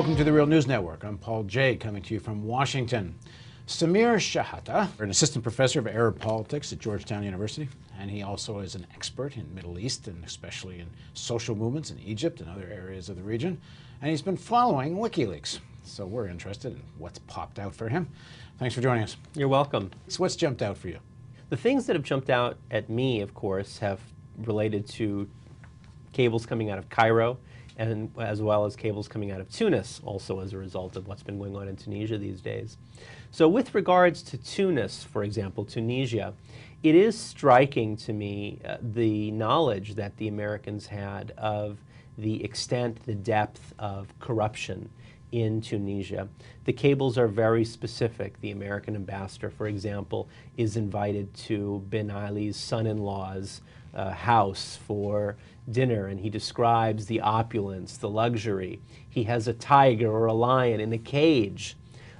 Welcome to the Real News Network. I'm Paul Jay, coming to you from Washington. Samir Shahata, an assistant professor of Arab politics at Georgetown University, and he also is an expert in Middle East and especially in social movements in Egypt and other areas of the region. And he's been following WikiLeaks. So we're interested in what's popped out for him. Thanks for joining us. You're welcome. So what's jumped out for you? The things that have jumped out at me, of course, have related to cables coming out of Cairo, and as well as cables coming out of Tunis, also as a result of what's been going on in Tunisia these days. So with regards to Tunis, for example, Tunisia, it is striking to me the knowledge that the Americans had of the extent, the depth of corruption in Tunisia. The cables are very specific. The American ambassador, for example, is invited to Ben Ali's son-in-law's house for dinner, and he describes the opulence, the luxury. He has a tiger or a lion in a cage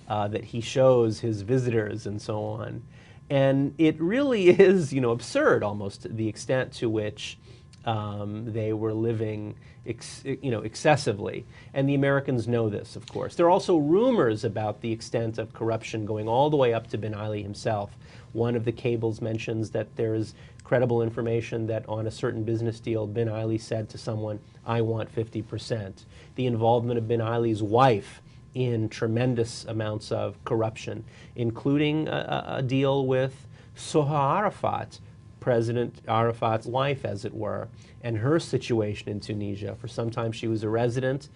that he shows his visitors and so on. And it really is, absurd almost, the extent to which they were living excessively. And the Americans know this, of course. There are also rumors about the extent of corruption going all the way up to Ben Ali himself. One of the cables mentions that there is credible information that on a certain business deal, Ben Ali said to someone, "I want 50%. The involvement of Ben Ali's wife in tremendous amounts of corruption, including a deal with Soha Arafat, President Arafat's wife, as it were, and her situation in Tunisia. For some time she was a resident.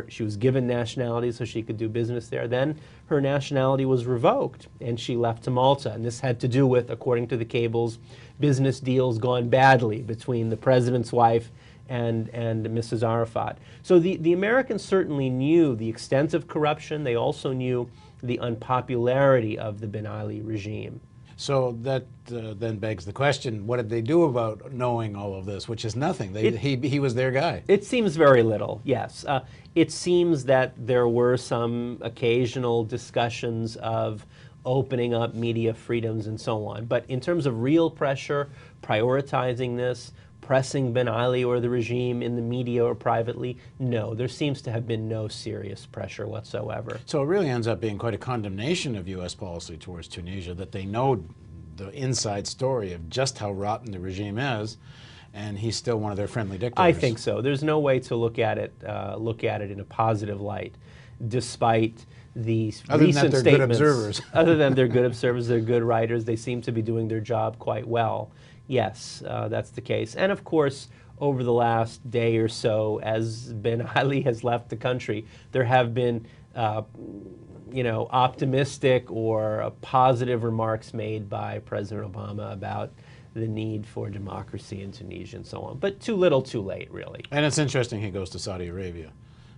She was given nationality so she could do business there. Then her nationality was revoked and she left to Malta. And this had to do with, according to the cables, business deals gone badly between the president's wife and Mrs. Arafat. So the Americans certainly knew the extent of corruption. They also knew the unpopularity of the Ben Ali regime. So that then begs the question, what did they do about knowing all of this, which is nothing? He was their guy. It seems very little, yes. It seems that there were some occasional discussions of opening up media freedoms and so on. But in terms of real pressure, prioritizing this, pressing Ben Ali or the regime in the media or privately, no, there seems to have been no serious pressure whatsoever. So it really ends up being quite a condemnation of U.S. policy towards Tunisia, that they know the inside story of just how rotten the regime is, and he's still one of their friendly dictators. I think so. There's no way to look at it in a positive light, despite the recent statements. Good observers. Other than they're good observers, they're good writers. They seem to be doing their job quite well. Yes, that's the case. And of course, over the last day or so, as Ben Ali has left the country, there have been, optimistic or positive remarks made by President Obama about the need for democracy in Tunisia and so on. But too little, too late, really. And it's interesting he goes to Saudi Arabia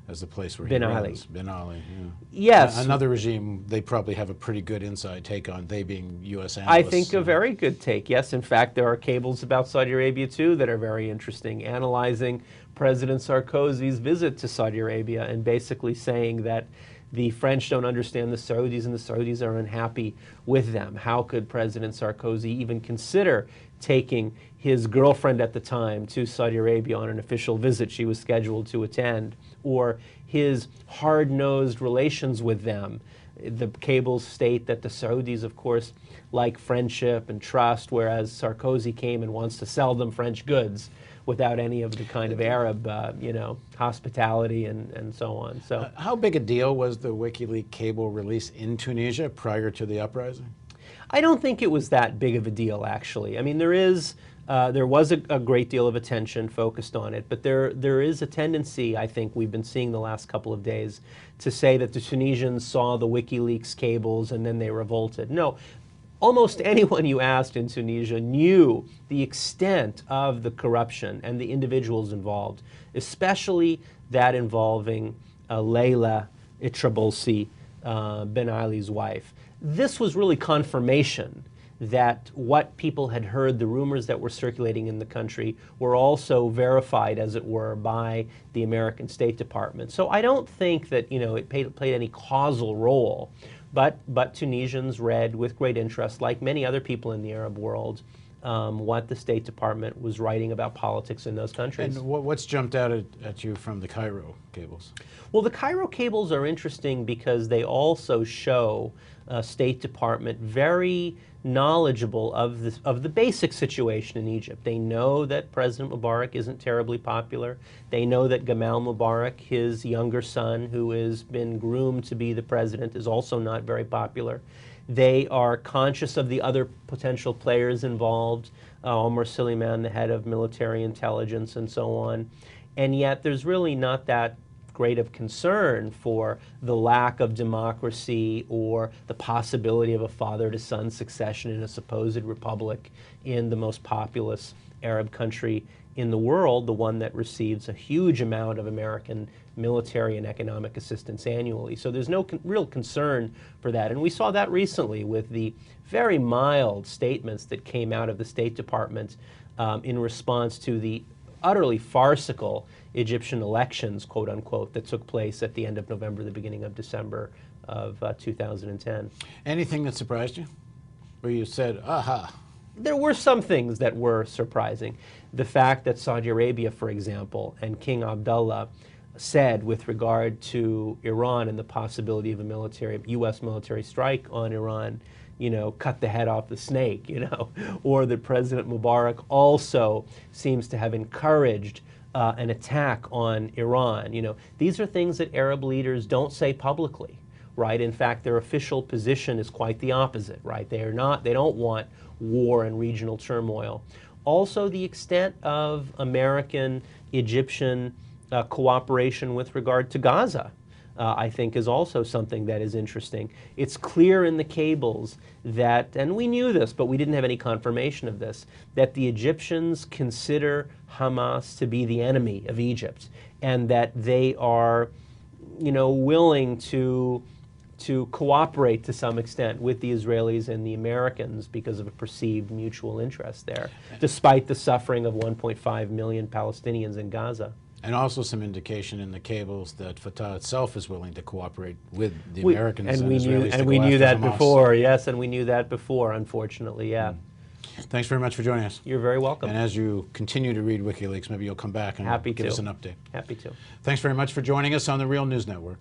as the place where Ben he Ali. runs. Ben Ali, yeah. Yes. Another regime they probably have a pretty good inside take on, they being U.S. analysts. I think a very good take, yes. In fact, there are cables about Saudi Arabia, too, that are very interesting, analyzing President Sarkozy's visit to Saudi Arabia and basically saying that the French don't understand the Saudis and the Saudis are unhappy with them. How could President Sarkozy even consider taking his girlfriend at the time to Saudi Arabia on an official visit she was scheduled to attend, or his hard-nosed relations with them? The cables state that the Saudis, of course, like friendship and trust, whereas Sarkozy came and wants to sell them French goods without any of the kind of Arab, hospitality and so on. So, how big a deal was the WikiLeaks cable release in Tunisia prior to the uprising? I don't think it was that big of a deal, actually. I mean, there was a great deal of attention focused on it, but there is a tendency, I think we've been seeing the last couple of days, to say that the Tunisians saw the WikiLeaks cables and then they revolted. No. Almost anyone you asked in Tunisia knew the extent of the corruption and the individuals involved, especially that involving Layla Trabelsi, Ben Ali's wife. This was really confirmation that what people had heard, the rumors that were circulating in the country, were also verified, as it were, by the American State Department. So I don't think that it played any causal role. But Tunisians read with great interest, like many other people in the Arab world, what the State Department was writing about politics in those countries. And what's jumped out at you from the Cairo cables? Well, the Cairo cables are interesting because they also show State Department very knowledgeable of the basic situation in Egypt. They know that President Mubarak isn't terribly popular. They know that Gamal Mubarak, his younger son, who has been groomed to be the president, is also not very popular. They are conscious of the other potential players involved, Omar Suleiman, the head of military intelligence, and so on. And yet there's really not that great of concern for the lack of democracy or the possibility of a father-to-son succession in a supposed republic in the most populous Arab country in the world, the one that receives a huge amount of American military and economic assistance annually. So there's no real concern for that. And we saw that recently with the very mild statements that came out of the State Department in response to the utterly farcical Egyptian elections, quote unquote, that took place at the end of November, the beginning of December of 2010. Anything that surprised you? Where you said, aha? There were some things that were surprising. The fact that Saudi Arabia, for example, and King Abdullah said with regard to Iran and the possibility of a U.S. military strike on Iran, you know, cut the head off the snake, you know, or that President Mubarak also seems to have encouraged an attack on Iran. You know, these are things that Arab leaders don't say publicly, right? In fact, their official position is quite the opposite, right? They don't want war and regional turmoil. Also, the extent of American-Egyptian cooperation with regard to Gaza, I think, is also something that is interesting. It's clear in the cables that, and we knew this, but we didn't have any confirmation of this, that the Egyptians consider Hamas to be the enemy of Egypt, and that they are, you know, willing to cooperate to some extent with the Israelis and the Americans because of a perceived mutual interest there, despite the suffering of 1.5 million Palestinians in Gaza. And also some indication in the cables that Fatah itself is willing to cooperate with the Americans and Israelis. And we knew that before, yes, and we knew that before, unfortunately, yeah. Thanks very much for joining us. You're very welcome. And as you continue to read WikiLeaks, maybe you'll come back and give us an update. Happy to. Thanks very much for joining us on the Real News Network.